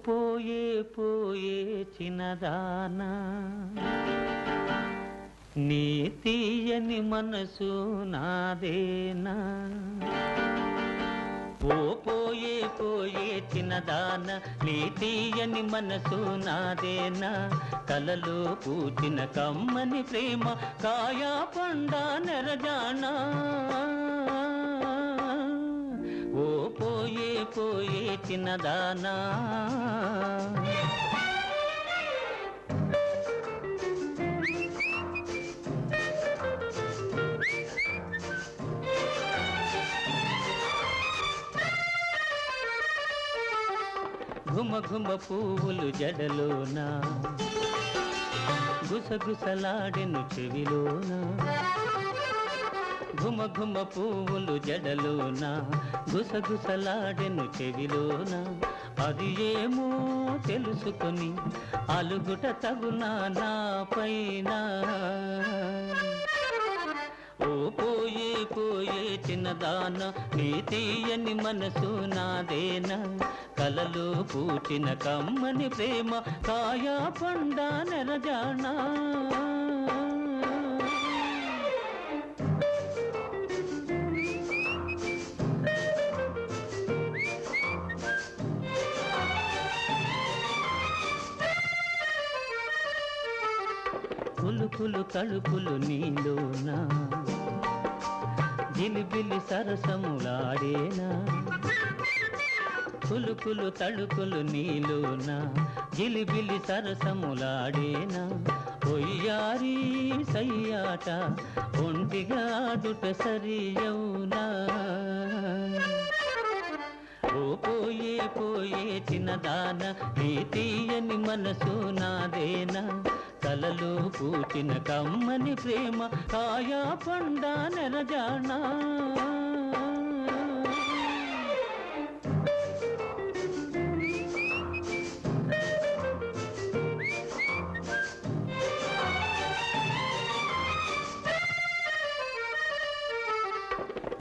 పోయే పోయే చిన్నదానా నీ తీయని మనసు నాదేనా ఓ పోయే పోయే చిన్నదాన నీ తీయని మనసు నాదేనా కలలో పూచిన కమ్మని ప్రేమ కాయా పండా నెరజానా ఓ పోయే పోయే చిన్నదానా ఘుమ ఘుమ పువ్వులు జడలోనా గుసగుసలాడెను చెవిలోనా ఘుమ ఘుమ పువ్వులు జడలోనా గుసగుసలాడెను చెవిలోనా అది ఏమో తెలుసుకొని అలుగుట తగునా నా పైన ఓ పోయే పోయే చిన్నదాన నీ తీయని మనసు నాదేనా కలలో పూచిన కమ్మని ప్రేమ కాయా పండా నెరజానా కులుకులు తలుపులు నీలోనా జిలిబిలి సరసములాడేనా కులుకులు తలుకులు నీలోనా జిలిబిలి సరసములాడేనా ఒయ్యారి సయ్యాట ఒంటిగా ఆడుట సరియౌనా ఓ పోయే పోయే చిన్నదాన నీ తీయని మనసు నాదేనా కలలో పూచిన కమ్మని ప్రేమ కాయా పండా నెరజానా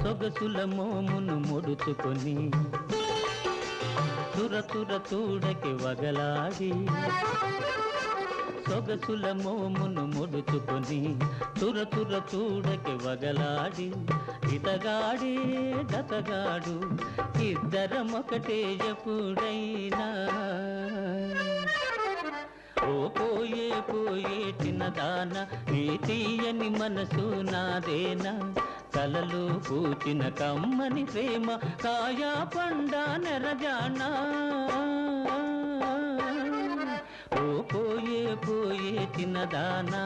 సొగసుల మోమును ముడుచుకొని తురతుర తూడకి వగలాడి సొగసుల మోమును ముడుచుకొని తురతుర చూడకి వగలాడి ఇతగాడే దతగాడు ఇద్దరమొకటే ఎప్పుడైనా ఓ పోయే పోయే చిన్నదాన నీ తీయని మనసు నాదేనా కలలో పూచిన కమ్మని ప్రేమ కాయా పండా నెరజానా ఓ పోయే పోయే చిన్నదానా